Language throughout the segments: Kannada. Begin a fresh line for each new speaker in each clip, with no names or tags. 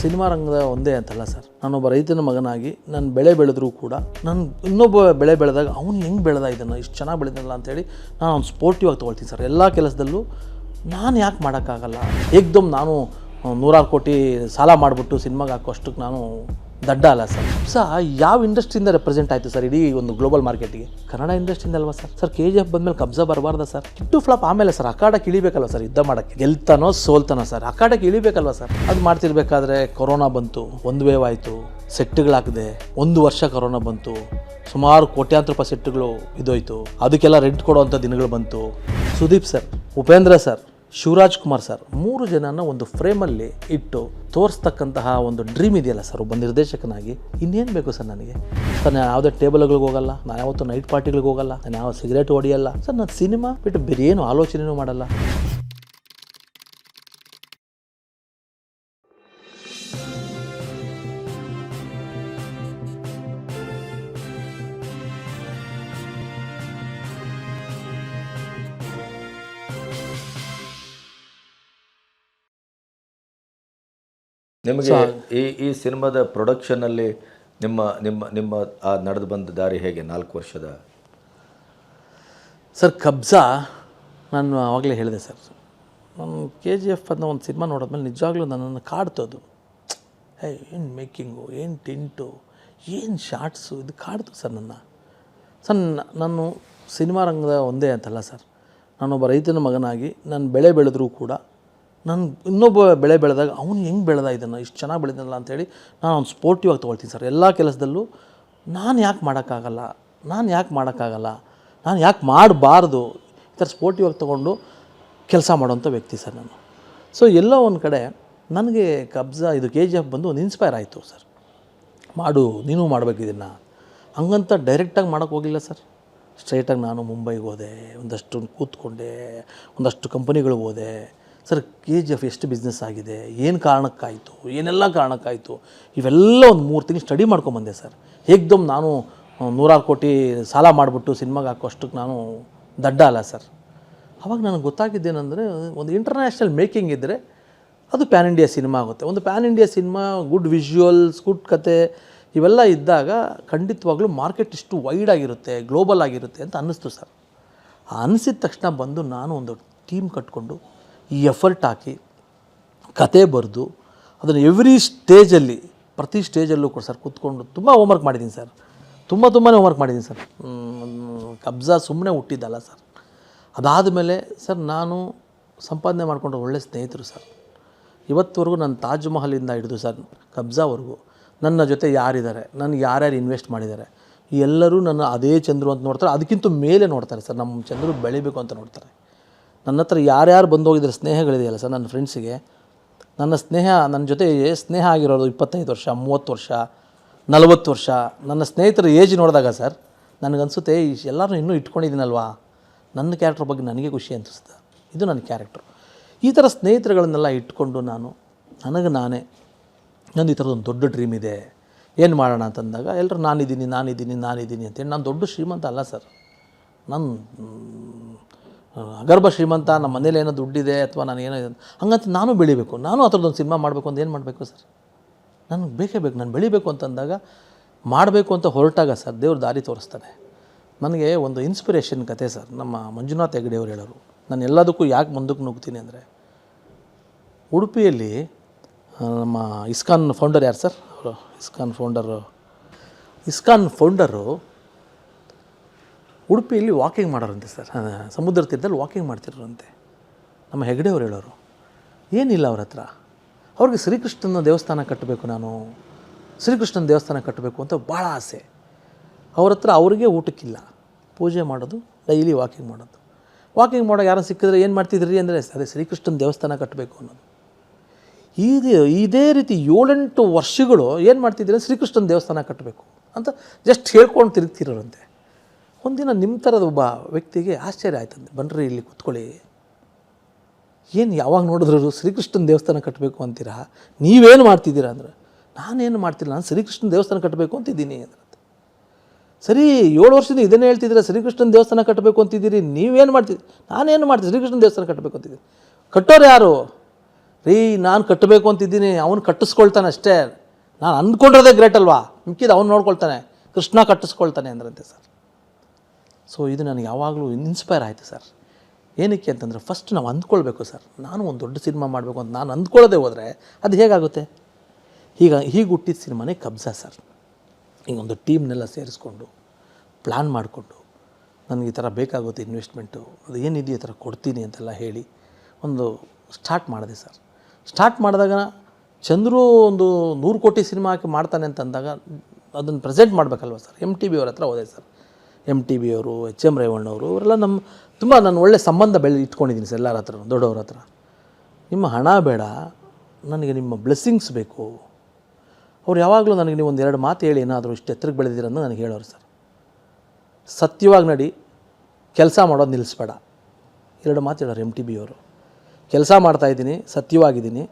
ಸಿನಿಮಾ ರಂಗದ ಒಂದೇ ಅಂತಲ್ಲ ಸರ್, ನಾನೊಬ್ಬ ರೈತನ ಮಗನಾಗಿ ನಾನು ಬೆಳೆ ಬೆಳೆದ್ರೂ ಕೂಡ ನಾನು ಇನ್ನೊಬ್ಬ ಬೆಳೆ ಬೆಳೆದಾಗ ಅವ್ನು ಹೆಂಗೆ ಬೆಳೆದ ಇದನ್ನು ಇಷ್ಟು ಚೆನ್ನಾಗಿ ಬೆಳೆದಲ್ಲ ಅಂತೇಳಿ ನಾನು ಅವ್ನು ಸ್ಪೋರ್ಟಿವ್ ಆಗಿ ತೊಗೊಳ್ತೀನಿ ಸರ್. ಎಲ್ಲ ಕೆಲಸದಲ್ಲೂ ನಾನು ಯಾಕೆ ಮಾಡೋಕ್ಕಾಗಲ್ಲ, ಏಕ್ದಮ್ ನಾನು 100 ಕೋಟಿ ಸಾಲ ಮಾಡಿಬಿಟ್ಟು ಸಿನಿಮಾಗೆ ಹಾಕೋಷ್ಟಕ್ಕೆ ನಾನು ದಡ್ಡ ಅಲ್ಲ ಸರ್. ಯಾವ ಇಂಡಸ್ಟ್ರಿಯಿಂದ ರೆಪ್ರೆಸೆಂಟ್ ಆಯಿತು ಸರ್ ಇಡೀ ಒಂದು ಗ್ಲೋಬಲ್ ಮಾರ್ಕೆಟಿಗೆ? ಕನ್ನಡ ಇಂಡಸ್ಟ್ರಿಯಿಂದ ಅಲ್ವಾ ಸರ್? KGF ಬಂದಮೇಲೆ ಕಬ್ಜಾ ಬರಬಾರ್ದ ಸರ್? ಕಿಟ್ಟು ಫ್ಲಾಪ್ ಆಮೇಲೆ ಸರ್ ಅಖಾಡಕ್ಕೆ ಇಳಿಬೇಕಲ್ವ ಸರ್, ಯುದ್ಧ ಮಾಡೋಕ್ಕೆ ಗೆಲ್ತಾನೋ ಸೋಲ್ತಾನೋ ಸರ್, ಅಖಾಡಕ್ಕೆ ಇಳಿಬೇಕಲ್ವ ಸರ್? ಅದು ಮಾಡ್ತಿರ್ಬೇಕಾದ್ರೆ ಕೊರೋನಾ ಬಂತು, ಒಂದು ವೇವ್ ಆಯಿತು, ಸೆಟ್ಗಳಾಕಿದೆ, 1 ವರ್ಷ ಕೊರೋನಾ ಬಂತು, ಸುಮಾರು ಕೋಟ್ಯಾಂತರ ರೂಪಾಯಿ ಸೆಟ್ಗಳು ಇದೋಯ್ತು, ಅದಕ್ಕೆಲ್ಲ ರೆಂಟ್ ಕೊಡುವಂಥ ದಿನಗಳು ಬಂತು. Sudeep sir, Upendra sir, Shivaraj Kumar sir 3 ಜನನ ಒಂದು ಫ್ರೇಮಲ್ಲಿ ಇಟ್ಟು ತೋರಿಸ್ತಕ್ಕಂತಹ ಒಂದು ಡ್ರೀಮ್ ಇದೆಯಲ್ಲ ಸರ್ ಒಬ್ಬ ನಿರ್ದೇಶಕನಾಗಿ, ಇನ್ನೇನು ಬೇಕು ಸರ್ ನನಗೆ? ಸರ್ ನಾನು ಯಾವುದೇ ಟೇಬಲ್ಗಳಿಗೆ ಹೋಗಲ್ಲ, ನಾನು ಯಾವತ್ತೂ ನೈಟ್ ಪಾರ್ಟಿಗಳಿಗೆ ಹೋಗಲ್ಲ, ನಾನು ಯಾವ ಸಿಗರೇಟ್ ಹೊಡಿಯಲ್ಲ ಸರ್, ನಾನು ಸಿನಿಮಾ ಬಿಟ್ಟು ಬೇರೆ ಏನು ಆಲೋಚನೆಯೂ ಮಾಡಲ್ಲ.
ನಿಮಗೆ ಈ ಸಿನಿಮಾದ ಪ್ರೊಡಕ್ಷನಲ್ಲಿ ನಿಮ್ಮ ನಿಮ್ಮ ನಿಮ್ಮ ಆ ನಡೆದು ಬಂದ ದಾರಿ ಹೇಗೆ 4 ವರ್ಷದ?
ಸರ್ ಕಬ್ಜಾ ನಾನು ಆವಾಗಲೇ ಹೇಳಿದೆ ಸರ್, ನಾನು KGF ಅನ್ನೋ ಒಂದು ಸಿನಿಮಾ ನೋಡಿದ್ಮೇಲೆ ನಿಜವಾಗ್ಲೂ ನನ್ನನ್ನು ಕಾಡ್ತದು. ಏನು ಮೇಕಿಂಗು, ಏನು ಟಿಂಟು, ಏನು ಶಾರ್ಟ್ಸು, ಇದು ಕಾಡ್ತು ಸರ್ ನನ್ನ. ಸರ್ ನಾನು ಸಿನಿಮಾ ರಂಗದ ಒಂದೇ ಅಂತಲ್ಲ ಸರ್, ನಾನೊಬ್ಬ ರೈತನ ಮಗನಾಗಿ ನಾನು ಬೆಳೆ ಬೆಳೆದ್ರೂ ಕೂಡ ನಾನು ಇನ್ನೊಬ್ಬ ಬೆಳೆ ಬೆಳೆದಾಗ ಅವ್ನು ಹೆಂಗೆ ಬೆಳೆದ ಇದನ್ನು ಇಷ್ಟು ಚೆನ್ನಾಗಿ ಬೆಳೆದಲ್ಲ ಅಂತೇಳಿ ನಾನು ಅವ್ನು ಸ್ಪೋರ್ಟಿವ್ ಆಗಿ ತೊಗೊಳ್ತೀನಿ ಸರ್. ಎಲ್ಲ ಕೆಲಸದಲ್ಲೂ ನಾನು ಯಾಕೆ ಮಾಡೋಕ್ಕಾಗಲ್ಲ, ನಾನು ಯಾಕೆ ಮಾಡಬಾರ್ದು, ಈ ಥರ ಸ್ಪೋರ್ಟಿವ್ ಆಗಿ ತೊಗೊಂಡು ಕೆಲಸ ಮಾಡೋವಂಥ ವ್ಯಕ್ತಿ ಸರ್ ನಾನು. ಸೊ ಎಲ್ಲೋ ಒಂದು ಕಡೆ ನನಗೆ ಕಬ್ಜಾ ಇದು KGF ಬಂದು ಒಂದು ಇನ್ಸ್ಪೈರ್ ಆಯಿತು ಸರ್, ಮಾಡು ನೀನು ಮಾಡಬೇಕು ಇದನ್ನು ಹಂಗಂತ ಡೈರೆಕ್ಟಾಗಿ ಮಾಡೋಕ್ಕೆ ಹೋಗಿಲ್ಲ ಸರ್. ಸ್ಟ್ರೈಟಾಗಿ ನಾನು ಮುಂಬೈಗೆ ಹೋದೆ, ಒಂದಷ್ಟು ಕೂತ್ಕೊಂಡೆ, ಒಂದಷ್ಟು ಕಂಪನಿಗಳಿಗೆ ಹೋದೆ ಸರ್. KGF ಎಷ್ಟು ಬಿಸ್ನೆಸ್ ಆಗಿದೆ, ಏನು ಕಾರಣಕ್ಕಾಯಿತು, ಏನೆಲ್ಲ ಕಾರಣಕ್ಕಾಯಿತು, ಇವೆಲ್ಲ ಒಂದು 3 ತಿಂಗಳು ಸ್ಟಡಿ ಮಾಡ್ಕೊಂಬಂದೆ ಸರ್. ಏಕ್ದಮ್ ನಾನು 100 ಕೋಟಿ ಸಾಲ ಮಾಡಿಬಿಟ್ಟು ಸಿನಿಮಾಗೆ ಹಾಕೋಷ್ಟಕ್ಕೆ ನಾನು ದಡ್ಡ ಅಲ್ಲ ಸರ್. ಆವಾಗ ನನಗೆ ಗೊತ್ತಾಗಿದ್ದೇನೆಂದರೆ, ಒಂದು ಇಂಟರ್ನ್ಯಾಷನಲ್ ಮೇಕಿಂಗ್ ಇದ್ದರೆ ಅದು ಪ್ಯಾನ್ ಇಂಡಿಯಾ ಸಿನಿಮಾ ಆಗುತ್ತೆ. ಒಂದು PAN India cinema, good visuals, good ಕತೆ ಇವೆಲ್ಲ ಇದ್ದಾಗ ಖಂಡಿತವಾಗ್ಲೂ ಮಾರ್ಕೆಟ್ ಇಷ್ಟು ವೈಡ್ ಆಗಿರುತ್ತೆ, ಗ್ಲೋಬಲ್ ಆಗಿರುತ್ತೆ ಅಂತ ಅನ್ನಿಸ್ತು ಸರ್. ಅನ್ನಿಸಿದ ತಕ್ಷಣ ಬಂದು ನಾನು ಒಂದು ಟೀಮ್ ಕಟ್ಕೊಂಡು ಈ ಎಫರ್ಟ್ ಹಾಕಿ ಕತೆ ಬರೆದು ಅದನ್ನು ಎವ್ರಿ ಸ್ಟೇಜಲ್ಲಿ, ಪ್ರತಿ ಸ್ಟೇಜಲ್ಲೂ ಕೂಡ ಸರ್ ಕೂತ್ಕೊಂಡು ತುಂಬ ಹೋಮ್ವರ್ಕ್ ಮಾಡಿದ್ದೀನಿ ಸರ್, ತುಂಬಾ ಹೋಮ್ವರ್ಕ್ ಮಾಡಿದ್ದೀನಿ ಸರ್. ಕಬ್ಜಾ ಸುಮ್ಮನೆ ಹುಟ್ಟಿದ್ದಲ್ಲ ಸರ್. ಅದಾದಮೇಲೆ ಸರ್ ನಾನು ಸಂಪಾದನೆ ಮಾಡಿಕೊಂಡು ಒಳ್ಳೆ ಸ್ನೇಹಿತರು ಸರ್. ಇವತ್ತುವರೆಗೂ ನಾನು ತಾಜ್ ಮಹಲಿಂದ ಹಿಡಿದು ಸರ್ ಕಬ್ಜಾವರೆಗೂ ನನ್ನ ಜೊತೆ ಯಾರಿದ್ದಾರೆ, ನನಗೆ ಯಾರ್ಯಾರು ಇನ್ವೆಸ್ಟ್ ಮಾಡಿದ್ದಾರೆ, ಎಲ್ಲರೂ ನನ್ನ ಅದೇ ಚಂದ್ರು ಅಂತ ನೋಡ್ತಾರೆ, ಅದಕ್ಕಿಂತ ಮೇಲೆ ನೋಡ್ತಾರೆ ಸರ್. ನಮ್ಮ ಚಂದ್ರು ಬೆಳಿಬೇಕು ಅಂತ ನೋಡ್ತಾರೆ. ನನ್ನ ಹತ್ರ ಯಾರ್ಯಾರು ಬಂದೋಗಿದ್ದಾರೆ ಸ್ನೇಹಗಳಿದೆಯಲ್ಲ ಸರ್, ನನ್ನ ಫ್ರೆಂಡ್ಸಿಗೆ ನನ್ನ ನನ್ನ ಜೊತೆ ಸ್ನೇಹ ಆಗಿರೋದು 25 ವರ್ಷ, 30 ವರ್ಷ, 40 ವರ್ಷ ನನ್ನ ಸ್ನೇಹಿತರ ಏಜ್ ನೋಡಿದಾಗ ಸರ್ ನನಗನ್ಸುತ್ತೆ ಎಲ್ಲರೂ ಇನ್ನೂ ಇಟ್ಕೊಂಡಿದ್ದೀನಲ್ವಾ, ನನ್ನ ಕ್ಯಾರೆಕ್ಟರ್ ಬಗ್ಗೆ ನನಗೆ ಖುಷಿ ಅನಿಸುತ್ತೆ. ಇದು ನನ್ನ ಕ್ಯಾರೆಕ್ಟ್ರು. ಈ ಥರ ಸ್ನೇಹಿತರುಗಳನ್ನೆಲ್ಲ ಇಟ್ಕೊಂಡು ನನಗೆ ನಾನೇ ನಂದು ಈ ಥರದೊಂದು ದೊಡ್ಡ ಡ್ರೀಮ್ ಇದೆ, ಏನು ಮಾಡೋಣ ಅಂತಂದಾಗ ಎಲ್ಲರೂ ನಾನಿದ್ದೀನಿ ಅಂತೇಳಿ. ನಾನು ದೊಡ್ಡ ಶ್ರೀಮಂತ ಅಲ್ಲ ಸರ್, ನಾನು ಅಗರ್ಭ ಶ್ರೀಮಂತ, ನಮ್ಮ ಮನೇಲಿ ಏನೋ ದುಡ್ಡಿದೆ ಅಥವಾ ನಾನು ಏನೋ ಹಂಗಂತ ನಾನು ಬೆಳಿಬೇಕು, ನಾನು ಆ ಥರದೊಂದು ಸಿನಿಮಾ ಮಾಡಬೇಕು ಅಂತ ಏನು ಮಾಡಬೇಕು ಸರ್? ನನಗೆ ಬೇಕೇ ಬೇಕು. ನಾನು ಬೆಳಿಬೇಕು ಅಂತಂದಾಗ ಮಾಡಬೇಕು ಅಂತ ಹೊರಟಾಗ ಸರ್ ದೇವ್ರ ದಾರಿ ತೋರಿಸ್ತಾನೆ. ನನಗೆ ಒಂದು ಇನ್ಸ್ಪಿರೇಷನ್ ಕತೆ ಸರ್, ನಮ್ಮ ಮಂಜುನಾಥ್ ಹೆಗಡೆ ಅವರು ಹೇಳೋರು. ನಾನು ಎಲ್ಲದಕ್ಕೂ ಯಾಕೆ ಮುಂದಕ್ಕೆ ನುಗ್ತೀನಿ ಅಂದರೆ, ಉಡುಪಿಯಲ್ಲಿ ನಮ್ಮ ಇಸ್ಕಾನ್ ಫೌಂಡರ್ ಯಾರು ಸರ್, ಅವರು ಇಸ್ಕಾನ್ ಫೌಂಡರು ಉಡುಪಿಯಲ್ಲಿ ವಾಕಿಂಗ್ ಮಾಡೋರಂತೆ ಸರ್, ಸಮುದ್ರ ತೀರದಲ್ಲಿ ವಾಕಿಂಗ್ ಮಾಡ್ತಿರೋರಂತೆ. ನಮ್ಮ ಹೆಗಡೆ ಅವರು ಹೇಳೋರು, ಏನಿಲ್ಲ ಅವ್ರ ಹತ್ರ, ಅವ್ರಿಗೆ ಶ್ರೀಕೃಷ್ಣನ ದೇವಸ್ಥಾನ ಕಟ್ಟಬೇಕು, ನಾನು ಶ್ರೀಕೃಷ್ಣನ ದೇವಸ್ಥಾನ ಕಟ್ಟಬೇಕು ಅಂತ ಭಾಳ ಆಸೆ. ಅವ್ರ ಹತ್ರ ಅವ್ರಿಗೆ ಊಟಕ್ಕಿಲ್ಲ, ಪೂಜೆ ಮಾಡೋದು, ಡೈಲಿ ವಾಕಿಂಗ್ ಮಾಡೋ ಯಾರು ಸಿಕ್ಕಿದ್ರೆ ಏನು ಮಾಡ್ತಿದ್ರಿ ಅಂದರೆ, ಅದೇ ಶ್ರೀಕೃಷ್ಣನ ದೇವಸ್ಥಾನ ಕಟ್ಟಬೇಕು ಅನ್ನೋದು. ಇದೇ ರೀತಿ 7-8 ವರ್ಷಗಳು ಏನು ಮಾಡ್ತಿದ್ದೀರಿ, ಶ್ರೀಕೃಷ್ಣನ ದೇವಸ್ಥಾನ ಕಟ್ಟಬೇಕು ಅಂತ ಜಸ್ಟ್ ಹೇಳ್ಕೊಂಡು ತಿರುಗ್ತಿರೋರಂತೆ. ಒಂದಿನ ನಿಮ್ಮ ಥರದ ಒಬ್ಬ ವ್ಯಕ್ತಿಗೆ ಆಶ್ಚರ್ಯ ಆಯ್ತಂತೆ, ಬನ್ನಿರಿ ಇಲ್ಲಿ ಕೂತ್ಕೊಳ್ಳಿ, ಏನು ಯಾವಾಗ ನೋಡಿದ್ರು ಶ್ರೀಕೃಷ್ಣನ ದೇವಸ್ಥಾನ ಕಟ್ಟಬೇಕು ಅಂತೀರಾ, ನೀವೇನು ಮಾಡ್ತಿದ್ದೀರಾ ಅಂದರೆ, ನಾನೇನು ಮಾಡ್ತಿಲ್ಲ, ನಾನು ಶ್ರೀಕೃಷ್ಣನ ದೇವಸ್ಥಾನ ಕಟ್ಟಬೇಕು ಅಂತಿದ್ದೀನಿ ಅಂದ್ರೆ. ಸರಿ 7 ವರ್ಷದಿಂದ ಇದನ್ನೇ ಹೇಳ್ತಿದ್ದೀರಾ, ಶ್ರೀಕೃಷ್ಣನ ದೇವಸ್ಥಾನ ಕಟ್ಟಬೇಕು ಅಂತಿದ್ದೀರಿ, ನೀವೇನು ಮಾಡ್ತಿದ್ದೀರಿ? ನಾನೇನು ಮಾಡ್ತೀನಿ, ಶ್ರೀಕೃಷ್ಣನ ದೇವಸ್ಥಾನ ಕಟ್ಟಬೇಕು ಅಂತಿದ್ದೀನಿ. ಕಟ್ಟೋರು ಯಾರು? ರೀ ನಾನು ಕಟ್ಟಬೇಕು ಅಂತಿದ್ದೀನಿ, ಅವನು ಕಟ್ಟಿಸ್ಕೊಳ್ತಾನೆ ಅಷ್ಟೇ, ನಾನು ಅಂದ್ಕೊಂಡಿರೋದೇ ಗ್ರೇಟ್ ಅಲ್ವಾ, ಮಿಕ್ಕಿದ್ದು ಅವ್ನು ನೋಡ್ಕೊಳ್ತಾನೆ, ಕೃಷ್ಣ ಕಟ್ಟಿಸ್ಕೊಳ್ತಾನೆ ಅಂದ್ರಂತೆ ಸರ್. ಸೊ ಇದು ನನಗೆ ಯಾವಾಗಲೂ ಇನ್ಸ್ಪೈರ್ ಆಯಿತು ಸರ್. ಏನಕ್ಕೆ ಅಂತಂದರೆ ಫಸ್ಟ್ ನಾವು ಅಂದ್ಕೊಳ್ಬೇಕು ಸರ್. ನಾನು ಒಂದು ದೊಡ್ಡ ಸಿನಿಮಾ ಮಾಡಬೇಕು ಅಂತ ನಾನು ಅಂದ್ಕೊಳ್ಳೋದೇ ಹೋದರೆ ಅದು ಹೇಗಾಗುತ್ತೆ. ಹೀಗೆ ಹುಟ್ಟಿದ ಸಿನಿಮಾನೇ ಕಬ್ಜಾ ಸರ್. ಹಿಂಗೊಂದು ಟೀಮ್ನೆಲ್ಲ ಸೇರಿಸ್ಕೊಂಡು ಪ್ಲ್ಯಾನ್ ಮಾಡಿಕೊಂಡು ನನಗೆ ಈ ಥರ ಬೇಕಾಗುತ್ತೆ ಇನ್ವೆಸ್ಟ್ಮೆಂಟು, ಅದು ಏನಿದೆಯೋ ಈ ಥರ ಕೊಡ್ತೀನಿ ಅಂತೆಲ್ಲ ಹೇಳಿ ಒಂದು ಸ್ಟಾರ್ಟ್ ಮಾಡಿದೆ ಸರ್. ಸ್ಟಾರ್ಟ್ ಮಾಡಿದಾಗ ಚಂದ್ರು ಒಂದು 100 ಕೋಟಿ ಸಿನಿಮಾ ಹಾಕಿ ಮಾಡ್ತಾನೆ ಅಂತಂದಾಗ ಅದನ್ನು ಪ್ರೆಸೆಂಟ್ ಮಾಡಬೇಕಲ್ವ ಸರ್. MTB ಅವ್ರ ಹತ್ರ ಹೋದೆ ಸರ್. MTB ಅವರು, HM ರೇವಣ್ಣವರು ಇವರೆಲ್ಲ ತುಂಬ ನಾನು ಒಳ್ಳೆ ಸಂಬಂಧ ಇಟ್ಕೊಂಡಿದ್ದೀನಿ ಸರ್ ಎಲ್ಲರ ಹತ್ರ, ದೊಡ್ಡವ್ರ ಹತ್ರ. ನಿಮ್ಮ ಹಣ ಬೇಡ, ನನಗೆ ನಿಮ್ಮ ಬ್ಲೆಸ್ಸಿಂಗ್ಸ್ ಬೇಕು. ಅವ್ರು ಯಾವಾಗಲೂ ನನಗೆ ನೀವು ಒಂದು 2 ಮಾತು ಹೇಳಿ ಏನಾದರೂ ಇಷ್ಟು ಎತ್ತರಕ್ಕೆ ಬೆಳೆದಿರಂತ ನನಗೆ ಹೇಳೋರು ಸರ್. ಸತ್ಯವಾಗಿ ನಡಿ, ಕೆಲಸ ಮಾಡೋದು ನಿಲ್ಲಿಸ್ಬೇಡ. 2 ಮಾತು ಹೇಳೋರು MTB ಅವರು. ಕೆಲಸ ಮಾಡ್ತಾಯಿದ್ದೀನಿ, ಸತ್ಯವಾಗಿದ್ದೀನಿ,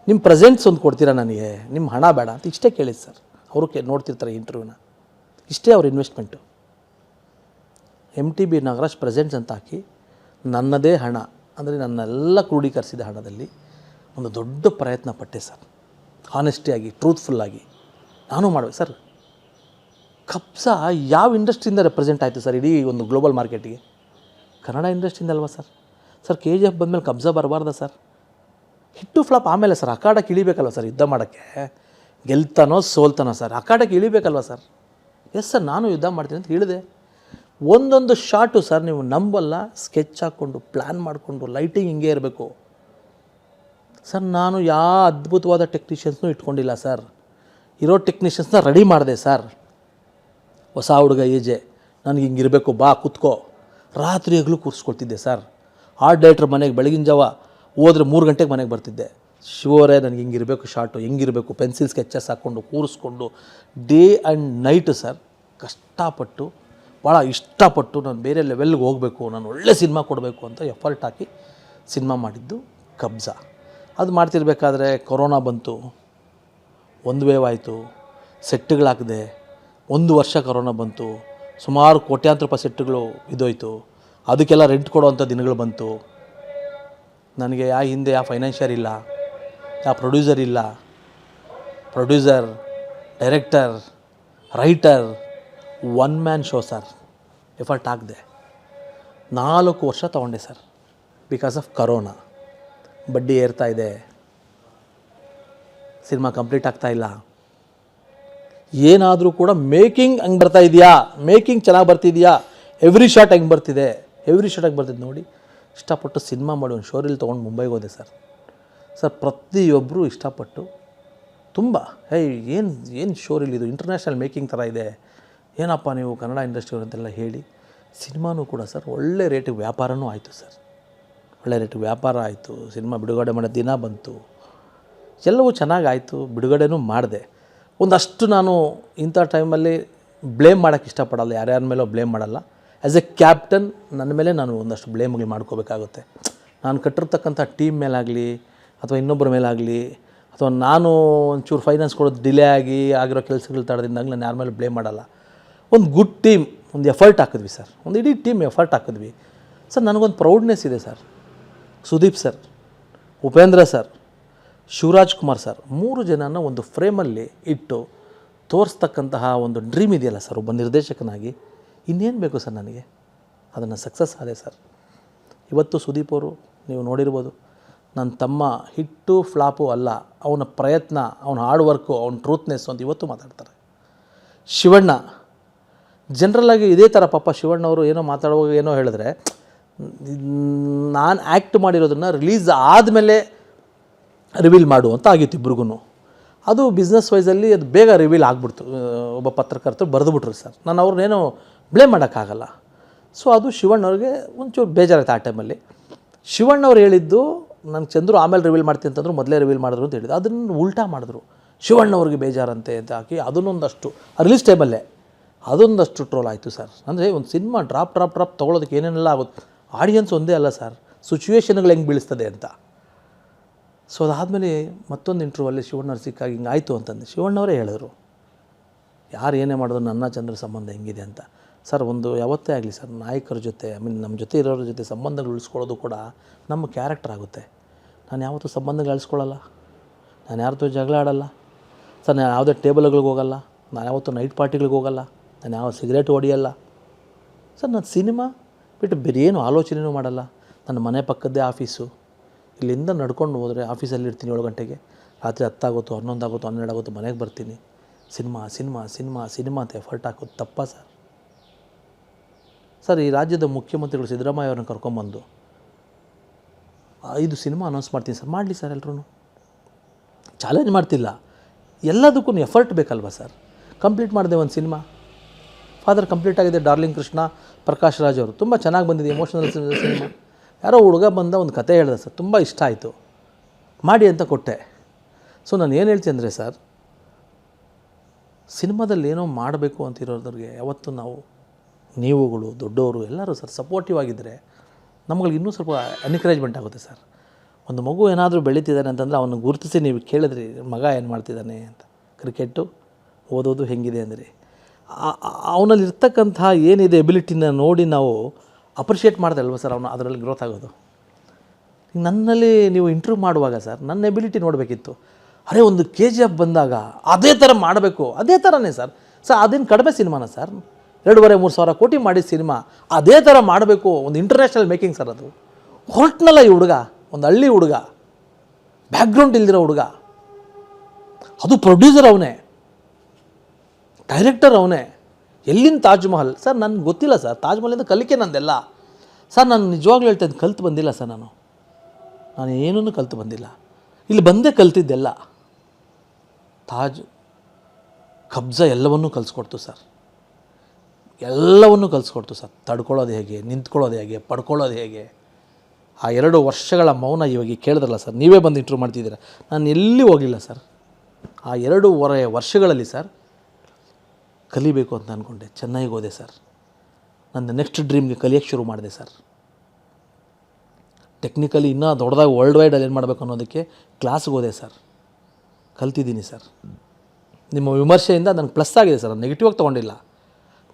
ನಿಮ್ಮ ಪ್ರೆಸೆಂಟ್ಸ್ ಒಂದು ಕೊಡ್ತೀರಾ ನನಗೆ, ನಿಮ್ಮ ಹಣ ಬೇಡ ಅಂತ ಇಷ್ಟೇ ಕೇಳಿದ್ದು ಸರ್. ಅವರು ನೋಡ್ತಿರ್ತಾರೆ ಇಂಟರ್ವ್ಯೂನ, ಇಷ್ಟೇ ಅವ್ರ ಇನ್ವೆಸ್ಟ್ಮೆಂಟು. MTB ನಾಗರಾಜ್ ಪ್ರೆಸೆಂಟ್ಸ್ ಅಂತ ಹಾಕಿ ನನ್ನದೇ ಹಣ ಅಂದರೆ ನನ್ನೆಲ್ಲ ಕ್ರೋಢೀಕರಿಸಿದ ಹಣದಲ್ಲಿ ಒಂದು ದೊಡ್ಡ ಪ್ರಯತ್ನ ಪಟ್ಟೆ ಸರ್. ಹಾನೆಸ್ಟಿಯಾಗಿ, ಟ್ರೂತ್ಫುಲ್ಲಾಗಿ ನಾನು ಮಾಡಬೇಕು ಸರ್. ಕಬ್ಜಾ ಯಾವ ಇಂಡಸ್ಟ್ರಿಯಿಂದ ರೆಪ್ರೆಸೆಂಟ್ ಆಯಿತು ಸರ್ ಇಡೀ ಒಂದು ಗ್ಲೋಬಲ್ ಮಾರ್ಕೆಟಿಗೆ? ಕನ್ನಡ ಇಂಡಸ್ಟ್ರಿಯಿಂದ ಅಲ್ವಾ ಸರ್. ಸರ್ KGF ಬಂದಮೇಲೆ ಕಬ್ಜಾ ಬರಬಾರ್ದ ಸರ್? ಹಿಟ್ಟು ಫ್ಲಾಪ್ ಆಮೇಲೆ ಸರ್ ಅಖಾಡಕ್ಕೆ ಇಳಿಬೇಕಲ್ವ ಸರ್, ಯುದ್ಧ ಮಾಡೋಕ್ಕೆ. ಗೆಲ್ತಾನೋ ಸೋಲ್ತಾನೋ ಸರ್, ಅಖಾಡಕ್ಕೆ ಇಳಿಬೇಕಲ್ವ ಸರ್. ಎಸ್ ಸರ್, ನಾನು ಯುದ್ಧ ಮಾಡ್ತೀನಿ ಅಂತ ಹೇಳಿದೆ. ಒಂದೊಂದು ಶಾಟು ಸರ್ ನೀವು ನಂಬಲ್ಲ, ಸ್ಕೆಚ್ ಹಾಕ್ಕೊಂಡು ಪ್ಲ್ಯಾನ್ ಮಾಡಿಕೊಂಡು ಲೈಟಿಂಗ್ ಹಿಂಗೆ ಇರಬೇಕು ಸರ್. ನಾನು ಯಾವ ಅದ್ಭುತವಾದ ಟೆಕ್ನಿಷಿಯನ್ಸ್ನೂ ಇಟ್ಕೊಂಡಿಲ್ಲ ಸರ್. ಇರೋ ಟೆಕ್ನಿಷಿಯನ್ಸ್ನ ರೆಡಿ ಮಾಡಿದೆ ಸರ್. ಹೊಸ ಹುಡುಗ ಏಜೆ, ನನಗೆ ಹಿಂಗಿರಬೇಕು, ಬಾ ಕೂತ್ಕೋ, ರಾತ್ರಿ ಹಗಲು ಕೂರಿಸ್ಕೊಳ್ತಿದ್ದೆ ಸರ್. ಆರ್ಟ್ ಡೈರೆಕ್ಟ್ರ್ ಮನೆಗೆ ಬೆಳಗಿನ ಜಾವ ಹೋದ್ರೆ 3 ಗಂಟೆಗೆ ಮನೆಗೆ ಬರ್ತಿದ್ದೆ. ಶಿವರೇ ನನಗೆ ಹಿಂಗಿರಬೇಕು ಶಾಟು, ಹೆಂಗಿರಬೇಕು, ಪೆನ್ಸಿಲ್ ಸ್ಕೆಚಸ್ ಹಾಕ್ಕೊಂಡು ಕೂರಿಸ್ಕೊಂಡು ಡೇ ಆ್ಯಂಡ್ ನೈಟು ಸರ್ ಕಷ್ಟಪಟ್ಟು, ಭಾಳ ಇಷ್ಟಪಟ್ಟು ನಾನು ಬೇರೆ ಲೆವೆಲ್ಗೆ ಹೋಗಬೇಕು, ನಾನು ಒಳ್ಳೆ ಸಿನಿಮಾ ಕೊಡಬೇಕು ಅಂತ ಎಫರ್ಟ್ ಹಾಕಿ ಸಿನಿಮಾ ಮಾಡಿದ್ದು ಕಬ್ಜಾ. ಅದು ಮಾಡ್ತಿರ್ಬೇಕಾದ್ರೆ ಕೊರೋನಾ ಬಂತು, ಒಂದು ವೇವ್ ಆಯಿತು, ಸೆಟ್ಟುಗಳಾಕಿದೆ. 1 ವರ್ಷ ಕೊರೋನಾ ಬಂತು, ಸುಮಾರು ಕೋಟ್ಯಾಂತರ ರೂಪಾಯಿ ಸೆಟ್ಟುಗಳು ಇದೋಯ್ತು. ಅದಕ್ಕೆಲ್ಲ ರೆಂಟ್ ಕೊಡುವಂಥ ದಿನಗಳು ಬಂತು. ನನಗೆ ಹಿಂದೆ ಯಾವ ಫೈನಾನ್ಷಿಯರ್ ಇಲ್ಲ, ಯಾವ ಪ್ರೊಡ್ಯೂಸರ್ ಇಲ್ಲ. Producer, director, writer, 1 man show sir. Effort ಹಾಕಿದೆ. 4 ವರ್ಷ ತೊಗೊಂಡೆ ಸರ್ ಬಿಕಾಸ್ ಆಫ್ ಕರೋನಾ. ಬಡ್ಡಿ ಏರ್ತಾ ಇದೆ, ಸಿನಿಮಾ ಕಂಪ್ಲೀಟ್ ಆಗ್ತಾಯಿಲ್ಲ. ಏನಾದರೂ ಕೂಡ ಮೇಕಿಂಗ್ ಹಂಗೆ ಬರ್ತಾ ಇದೆಯಾ, ಮೇಕಿಂಗ್ ಚೆನ್ನಾಗಿ ಬರ್ತಿದೆಯಾ, ಎವ್ರಿ ಶಾಟ್ ಹೆಂಗೆ ಬರ್ತಿದೆ, ಎವ್ರಿ ಶಾಟ್ ಹೆಂಗೆ ಬರ್ತಿದೆ ನೋಡಿ ಇಷ್ಟಪಟ್ಟು ಸಿನಿಮಾ ಮಾಡಿ ಒಂದು ಶೋರೀಲ್ ತೊಗೊಂಡು ಮುಂಬೈಗೆ ಹೋದೆ ಸರ್. ಸರ್ ಪ್ರತಿಯೊಬ್ಬರು ಇಷ್ಟಪಟ್ಟು ತುಂಬ ಏನು ಶೋರೀಲ್ ಇದು, ಇಂಟರ್ನ್ಯಾಷನಲ್ ಮೇಕಿಂಗ್ ಥರ ಇದೆ, ಏನಪ್ಪ ನೀವು ಕನ್ನಡ ಇಂಡಸ್ಟ್ರಿ ಅಂತೆಲ್ಲ ಹೇಳಿ ಸಿನಿಮಾನೂ ಕೂಡ ಸರ್ ಒಳ್ಳೆ ರೇಟಿಗೆ ವ್ಯಾಪಾರನೂ ಆಯಿತು ಸರ್. ಒಳ್ಳೆ ರೇಟಿಗೆ ವ್ಯಾಪಾರ ಆಯಿತು. ಸಿನಿಮಾ ಬಿಡುಗಡೆ ಮಾಡೋ ದಿನ ಬಂತು, ಎಲ್ಲವೂ ಚೆನ್ನಾಗಾಯಿತು. ಬಿಡುಗಡೆನೂ ಮಾಡಿದೆ. ಒಂದಷ್ಟು ನಾನು ಇಂಥ ಟೈಮಲ್ಲಿ ಬ್ಲೇಮ್ ಮಾಡೋಕ್ಕೆ ಇಷ್ಟಪಡಲ್ಲ, ಯಾರ್ಯಾರ ಮೇಲೋ ಬ್ಲೇಮ್ ಮಾಡಲ್ಲ. ಆ್ಯಸ್ ಎ ಕ್ಯಾಪ್ಟನ್ ನನ್ನ ಮೇಲೆ ನಾನು ಒಂದಷ್ಟು ಬ್ಲೇಮ್ಗಳು ಮಾಡ್ಕೋಬೇಕಾಗುತ್ತೆ. ನಾನು ಕಟ್ಟಿರ್ತಕ್ಕಂಥ ಟೀಮ್ ಮೇಲಾಗಲಿ ಅಥವಾ ಇನ್ನೊಬ್ಬರ ಮೇಲಾಗಲಿ, ಅಥವಾ ನಾನು ಒಂಚೂರು ಫೈನಾನ್ಸ್ ಕೊಡೋದು ಡಿಲೇ ಆಗಿರೋ ಕೆಲಸಗಳು ತಡೆದಿಂದಾಗ ನಾನು ಯಾರ ಮೇಲೆ ಬ್ಲೇಮ್ ಮಾಡಲ್ಲ. ಒಂದು ಗುಡ್ ಟೀಮ್, ಒಂದು ಎಫರ್ಟ್ ಹಾಕಿದ್ವಿ ಸರ್, ಒಂದು ಇಡೀ ಟೀಮ್ ಎಫರ್ಟ್ ಹಾಕಿದ್ವಿ ಸರ್. ನನಗೊಂದು ಪ್ರೌಡ್ನೆಸ್ ಇದೆ sir. Sudeep sir, Upendra sir, Shivaraj Kumar sir, 3 ಜನನ ಒಂದು ಫ್ರೇಮಲ್ಲಿ ಇಟ್ಟು ತೋರಿಸ್ತಕ್ಕಂತಹ ಒಂದು ಡ್ರೀಮ್ ಇದೆಯಲ್ಲ ಸರ್, ಒಬ್ಬ ನಿರ್ದೇಶಕನಾಗಿ ಇನ್ನೇನು ಬೇಕು ಸರ್ ನನಗೆ. ಅದನ್ನು ಸಕ್ಸಸ್ ಆದೆ ಸರ್. ಇವತ್ತು ಸುದೀಪ್ ಅವರು ನೀವು ನೋಡಿರ್ಬೋದು, ನನ್ನ ತಮ್ಮ ಹಿಟ್ಟು ಫ್ಲಾಪು ಅಲ್ಲ, ಅವನ ಪ್ರಯತ್ನ, ಅವನ ಹಾರ್ಡ್ ವರ್ಕು, ಅವನ ಟ್ರೂತ್ನೆಸ್ಸು ಅಂತ ಇವತ್ತು ಮಾತಾಡ್ತಾರೆ. ಶಿವಣ್ಣ ಜನರಲ್ಲಾಗಿ ಇದೇ ಥರ ಪಾಪ ಶಿವಣ್ಣವರು ಏನೋ ಮಾತಾಡುವಾಗ ಏನೋ ಹೇಳಿದ್ರೆ, ನಾನು ಆ್ಯಕ್ಟ್ ಮಾಡಿರೋದನ್ನು ರಿಲೀಸ್ ಆದಮೇಲೆ ರಿವೀಲ್ ಮಾಡು ಅಂತ ಆಗಿತ್ತು ಇಬ್ರಿಗೂ. ಅದು ಬಿಸ್ನೆಸ್ ವೈಸಲ್ಲಿ ಅದು ಬೇಗ ರಿವೀಲ್ ಆಗಿಬಿಡ್ತು. ಒಬ್ಬ ಪತ್ರಕರ್ತರು ಬರೆದುಬಿಟ್ರು ಸರ್. ನಾನು ಅವ್ರನ್ನೇನೋ ಬ್ಲೇಮ್ ಮಾಡೋಕ್ಕಾಗಲ್ಲ. ಸೊ ಅದು ಶಿವಣ್ಣವ್ರಿಗೆ ಒಂಚೂರು ಬೇಜಾರಾಯ್ತು ಆ ಟೈಮಲ್ಲಿ. ಶಿವಣ್ಣವ್ರು ಹೇಳಿದ್ದು ನಾನು ಚಂದ್ರು ಆಮೇಲೆ ರಿವೀಲ್ ಮಾಡ್ತೀನಿ ಅಂತಂದ್ರು, ಮೊದಲೇ ರಿವೀಲ್ ಮಾಡಿದ್ರು ಅಂತ ಹೇಳಿದ್ದು. ಅದನ್ನು ಉಲ್ಟಾ ಮಾಡಿದ್ರು. ಶಿವಣ್ಣವ್ರಿಗೆ ಬೇಜಾರಂತೆ ಅಂತ ಹಾಕಿ ಅದನ್ನೊಂದಷ್ಟು ರಿಲೀಸ್ ಟೈಮಲ್ಲೇ ಅದೊಂದಷ್ಟು ಟ್ರೋಲ್ ಆಯಿತು ಸರ್. ಅಂದರೆ ಒಂದು ಸಿನಿಮಾ ಡ್ರಾಪ್ ತೊಗೊಳೋದಕ್ಕೆ ಏನೇನೆಲ್ಲ ಆಗುತ್ತೆ. ಆಡಿಯನ್ಸ್ ಒಂದೇ ಅಲ್ಲ ಸರ್, ಸಿಚುವೇಷನ್ಗಳು ಹೆಂಗೆ ಬೀಳಿಸ್ತದೆ ಅಂತ. ಸೊ ಅದಾದಮೇಲೆ ಮತ್ತೊಂದು ಇಂಟ್ರ್ಯೂವಲ್ಲಿ ಶಿವಣ್ಣವ್ರು ಸಿಕ್ಕಾಗ ಹಿಂಗೆ ಆಯಿತು ಅಂತಂದು ಶಿವಣ್ಣವರೇ ಹೇಳಿದ್ರು, ಯಾರು ಏನೇ ಮಾಡಿದ್ರು ನನ್ನ ಚಂದ್ರ ಸಂಬಂಧ ಹೆಂಗಿದೆ ಅಂತ. ಸರ್ ಒಂದು ಯಾವತ್ತೇ ಆಗಲಿ ಸರ್, ನಾಯಕರ ಜೊತೆ ನಮ್ಮ ಜೊತೆ ಇರೋರ ಜೊತೆ ಸಂಬಂಧಗಳು ಉಳಿಸ್ಕೊಳ್ಳೋದು ಕೂಡ ನಮ್ಮ ಕ್ಯಾರೆಕ್ಟರ್ ಆಗುತ್ತೆ. ನಾನು ಯಾವತ್ತೂ ಸಂಬಂಧ ಗಳಿಸ್ಕೊಳ್ಳಲ್ಲ, ನಾನು ಯಾರತ್ತೂ ಜಗಳ ಆಡಲ್ಲ ಸರ್, ನಾನು ಯಾವುದೇ ಟೇಬಲ್ಗಳಿಗೆ ಹೋಗಲ್ಲ, ನಾನು ಯಾವತ್ತೂ ನೈಟ್ ಪಾರ್ಟಿಗಳಿಗೆ ಹೋಗಲ್ಲ, ನಾನು ಯಾವ ಸಿಗರೇಟ್ ಹೊಡಿಯಲ್ಲ ಸರ್. ನಾನು ಸಿನಿಮಾ ಬಿಟ್ಟು ಬೇರೆ ಏನು ಆಲೋಚನೆಯೂ ಮಾಡಲ್ಲ. ನನ್ನ ಮನೆ ಪಕ್ಕದ್ದೇ ಆಫೀಸು, ಇಲ್ಲಿಂದ ನಡ್ಕೊಂಡು ಹೋದರೆ ಆಫೀಸಲ್ಲಿ ಇರ್ತೀನಿ 7 ಗಂಟೆಗೆ, ರಾತ್ರಿ 10 ಆಗುತ್ತೋ 11 ಆಗುತ್ತೋ 12 ಆಗುತ್ತೋ ಮನೆಗೆ ಬರ್ತೀನಿ. ಸಿನಿಮಾ ಸಿನಿಮಾ ಸಿನಿಮಾ ಸಿನಿಮಾ ಅಂತ ಎಫರ್ಟ್ ಹಾಕೋದು ತಪ್ಪಾ ಸರ್? ಸರ್, ಈ ರಾಜ್ಯದ ಮುಖ್ಯಮಂತ್ರಿಗಳು ಸಿದ್ದರಾಮಯ್ಯ ಅವ್ರನ್ನ ಕರ್ಕೊಂಬಂದು 5 ಸಿನಿಮಾ ಅನೌನ್ಸ್ ಮಾಡ್ತೀನಿ ಸರ್, ಮಾಡಲಿ ಸರ್, ಎಲ್ಲರೂ ಚಾಲೆಂಜ್ ಮಾಡ್ತಿಲ್ಲ. ಎಲ್ಲದಕ್ಕೂ ಎಫರ್ಟ್ ಬೇಕಲ್ವ ಸರ್? ಕಂಪ್ಲೀಟ್ ಮಾಡಿದೆ ಒಂದು ಸಿನಿಮಾ, ಫಾದರ್ ಕಂಪ್ಲೀಟ್ ಆಗಿದೆ. ಡಾರ್ಲಿಂಗ್ ಕೃಷ್ಣ, ಪ್ರಕಾಶ್ ರಾಜ್ ಅವರು ತುಂಬ ಚೆನ್ನಾಗಿ ಬಂದಿದೆ, ಎಮೋಷನಲ್ ಸಿನಿಮಾ. ಯಾರೋ ಹುಡುಗ ಬಂದ ಒಂದು ಕತೆ ಹೇಳಿದೆ ಸರ್, ತುಂಬ ಇಷ್ಟ ಆಯಿತು, ಮಾಡಿ ಅಂತ ಕೊಟ್ಟೆ. ಸೊ ನಾನು ಏನು ಹೇಳ್ತೀನಿ ಅಂದರೆ ಸರ್, ಸಿನಿಮಾದಲ್ಲಿ ಏನೋ ಮಾಡಬೇಕು ಅಂತಿರೋದ್ರಿಗೆ ಯಾವತ್ತೂ ನಾವು, ನೀವುಗಳು ದೊಡ್ಡವರು ಎಲ್ಲರೂ ಸರ್ ಸಪೋರ್ಟಿವ್ ಆಗಿದ್ದರೆ ನಮ್ಗಳಿಗೆ ಇನ್ನೂ ಸ್ವಲ್ಪ ಎನ್ಕರೇಜ್ಮೆಂಟ್ ಆಗುತ್ತೆ ಸರ್. ಒಂದು ಮಗು ಏನಾದರೂ ಬೆಳೀತಿದ್ದಾನೆ ಅಂತಂದರೆ ಅವನು ಗುರುತಿಸಿ ನೀವು ಕೇಳಿದ್ರಿ, ಮಗ ಏನು ಮಾಡ್ತಿದ್ದಾನೆ ಅಂತ, ಕ್ರಿಕೆಟು ಓದೋದು ಹೆಂಗಿದೆ ಅಂದರೆ ಅವನಲ್ಲಿ ಇರ್ತಕ್ಕಂಥ ಏನಿದೆ ಎಬಿಲಿಟಿನ ನೋಡಿ ನಾವು ಅಪ್ರಿಷಿಯೇಟ್ ಮಾಡ್ದಲ್ವ ಸರ್, ಅವನು ಅದರಲ್ಲಿ ಗ್ರೋತ್ ಆಗೋದು. ನನ್ನಲ್ಲಿ ನೀವು ಇಂಟ್ರ್ಯೂ ಮಾಡುವಾಗ ಸರ್ ನನ್ನ ಎಬಿಲಿಟಿ ನೋಡಬೇಕಿತ್ತು. ಅರೆ, ಒಂದು KGF ಬಂದಾಗ ಅದೇ ಥರ ಮಾಡಬೇಕು, ಅದೇ ಥರನೇ ಸರ್. ಅದೇನು ಕಡಿಮೆ ಸಿನಿಮಾನ ಸರ್? 2,500-3 ಸಾವಿರ ಕೋಟಿ ಮಾಡಿದ ಸಿನಿಮಾ ಅದೇ ಥರ ಮಾಡಬೇಕು, ಒಂದು ಇಂಟರ್ನ್ಯಾಷನಲ್ ಮೇಕಿಂಗ್ ಸರ್. ಅದು ಹೊರಟ್ನಲ್ಲ ಈ ಹುಡುಗ, ಒಂದು ಹಳ್ಳಿ ಹುಡುಗ, ಬ್ಯಾಕ್ಗ್ರೌಂಡ್ ಇಲ್ದಿರೋ ಹುಡುಗ, ಅದು ಪ್ರೊಡ್ಯೂಸರ್ ಅವನೇ, ಡೈರೆಕ್ಟರ್ ಅವನೇ. ಎಲ್ಲಿಂದ ತಾಜ್ ಮಹಲ್ ಸರ್? ನನಗೆ ಗೊತ್ತಿಲ್ಲ ಸರ್, ತಾಜ್ ಮಹಲಿಂದ ಕಲಿಕೆ ನಂದೆಲ್ಲ ಸರ್. ನಾನು ನಿಜವಾಗ್ಲೂ ಹೇಳ್ತೇನೆ, ಕಲ್ತು ಬಂದಿಲ್ಲ ಸರ್, ನಾನು ಏನೂ ಕಲ್ತು ಬಂದಿಲ್ಲ. ಇಲ್ಲಿ ಬಂದೇ ಕಲ್ತಿದ್ದೆಲ್ಲ. ತಾಜ್, ಕಬ್ಜಾ ಎಲ್ಲವನ್ನೂ ಕಲಿಸ್ಕೊಡ್ತು ಸರ್, ಎಲ್ಲವನ್ನೂ ಕಲಿಸ್ಕೊಡ್ತು ಸರ್. ತಡ್ಕೊಳ್ಳೋದು ಹೇಗೆ, ನಿಂತ್ಕೊಳ್ಳೋದು ಹೇಗೆ, ಪಡ್ಕೊಳ್ಳೋದು ಹೇಗೆ. ಆ 2 ವರ್ಷಗಳ ಮೌನ ಇವಾಗ ಕೇಳಿದ್ರಲ್ಲ ಸರ್, ನೀವೇ ಬಂದು ಇಂಟ್ರ್ಯೂ ಮಾಡ್ತಿದ್ದೀರ, ನಾನು ಎಲ್ಲಿ ಹೋಗಲಿಲ್ಲ ಸರ್. ಆ 2.5 ವರ್ಷಗಳಲ್ಲಿ ಸರ್ ಕಲಿಬೇಕು ಅಂತ ಅಂದ್ಕೊಂಡೆ, ಚೆನ್ನೈಗೆ ಹೋದೆ ಸರ್. ನನ್ನ ನೆಕ್ಸ್ಟ್ ಡ್ರೀಮ್ಗೆ ಕಲಿಯೋಕ್ಕೆ ಶುರು ಮಾಡಿದೆ ಸರ್. ಟೆಕ್ನಿಕಲಿ ಇನ್ನೂ ದೊಡ್ಡದಾಗಿ ವರ್ಲ್ಡ್ ವೈಡಲ್ಲಿ ಏನು ಮಾಡಬೇಕು ಅನ್ನೋದಕ್ಕೆ ಕ್ಲಾಸ್ಗೆ ಹೋದೆ ಸರ್, ಕಲ್ತಿದ್ದೀನಿ ಸರ್. ನಿಮ್ಮ ವಿಮರ್ಶೆಯಿಂದ ನನಗೆ ಪ್ಲಸ್ ಆಗಿದೆ ಸರ್, ನಾನು ನೆಗೆಟಿವಾಗಿ ತೊಗೊಂಡಿಲ್ಲ.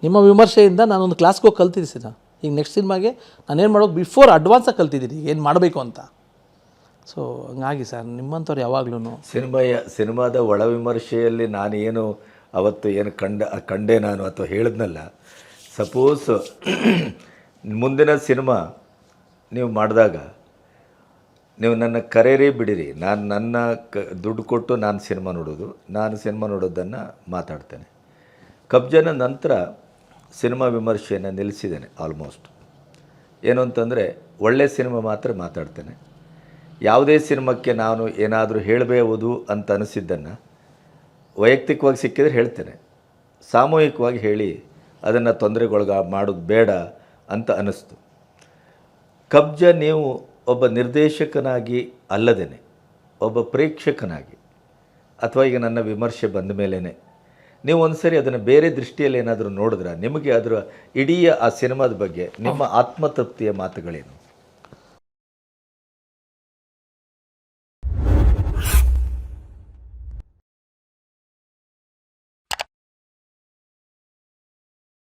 ನಿಮ್ಮ ವಿಮರ್ಶೆಯಿಂದ ನಾನೊಂದು ಕ್ಲಾಸ್ಗೆ ಹೋಗಿ ಕಲ್ತಿದ್ದೀನಿ ಸರ್. ಈಗ ನೆಕ್ಸ್ಟ್ ಸಿನಿಮಾಗೆ ನಾನೇನು ಮಾಡೋದು ಬಿಫೋರ್ ಅಡ್ವಾನ್ಸಾಗಿ ಕಲ್ತಿದ್ದೀನಿ ಏನು ಮಾಡಬೇಕು ಅಂತ. ಸೊ ಹಂಗಾಗಿ ಸರ್, ನಿಮ್ಮಂಥವ್ರು ಯಾವಾಗ್ಲೂ
ಸಿನಿಮಾದ ಒಳ ವಿಮರ್ಶೆಯಲ್ಲಿ ನಾನೇನು ಅವತ್ತು ಏನು ಕಂಡೆ ನಾನು ಅಥವಾ ಹೇಳಿದ್ನಲ್ಲ, ಸಪೋಸ್ ಮುಂದಿನ ಸಿನಿಮಾ ನೀವು ಮಾಡಿದಾಗ ನೀವು ನನ್ನ ಕರೆಯರೇ ಬಿಡಿರಿ, ನಾನು ನನ್ನ ದುಡ್ಡು ಕೊಟ್ಟು ನಾನು ಸಿನಿಮಾ ನೋಡೋದನ್ನು ಮಾತಾಡ್ತೇನೆ. ಕಬ್ಜನ ನಂತರ ಸಿನಿಮಾ ವಿಮರ್ಶೆಯನ್ನು ನಿಲ್ಲಿಸಿದ್ದೇನೆ ಆಲ್ಮೋಸ್ಟ್. ಏನು ಅಂತಂದರೆ ಒಳ್ಳೆಯ ಸಿನಿಮಾ ಮಾತ್ರ ಮಾತಾಡ್ತೇನೆ. ಯಾವುದೇ ಸಿನಿಮಾಕ್ಕೆ ನಾನು ಏನಾದರೂ ಹೇಳಬಹುದು ಅಂತ ಅನಿಸಿದ್ದನ್ನು ವೈಯಕ್ತಿಕವಾಗಿ ಸಿಕ್ಕಿದ್ರೆ ಹೇಳ್ತೇನೆ, ಸಾಮೂಹಿಕವಾಗಿ ಹೇಳಿ ಅದನ್ನು ಮಾಡೋದು ಬೇಡ ಅಂತ ಅನ್ನಿಸ್ತು. ಕಬ್ಜ ನೀವು ಒಬ್ಬ ನಿರ್ದೇಶಕನಾಗಿ ಅಲ್ಲದೇನೆ ಒಬ್ಬ ಪ್ರೇಕ್ಷಕನಾಗಿ, ಅಥವಾ ಈಗ ನನ್ನ ವಿಮರ್ಶೆ ಬಂದ ಮೇಲೇ ನೀವು ಒಂದು ಸರಿ ಅದನ್ನು ಬೇರೆ ದೃಷ್ಟಿಯಲ್ಲಿ ಏನಾದರೂ ನೋಡಿದ್ರೆ ನಿಮಗೆ ಅದರ ಇಡೀ ಆ ಸಿನಿಮಾದ ಬಗ್ಗೆ ನಿಮ್ಮ ಆತ್ಮತೃಪ್ತಿಯ ಮಾತುಗಳೇನು?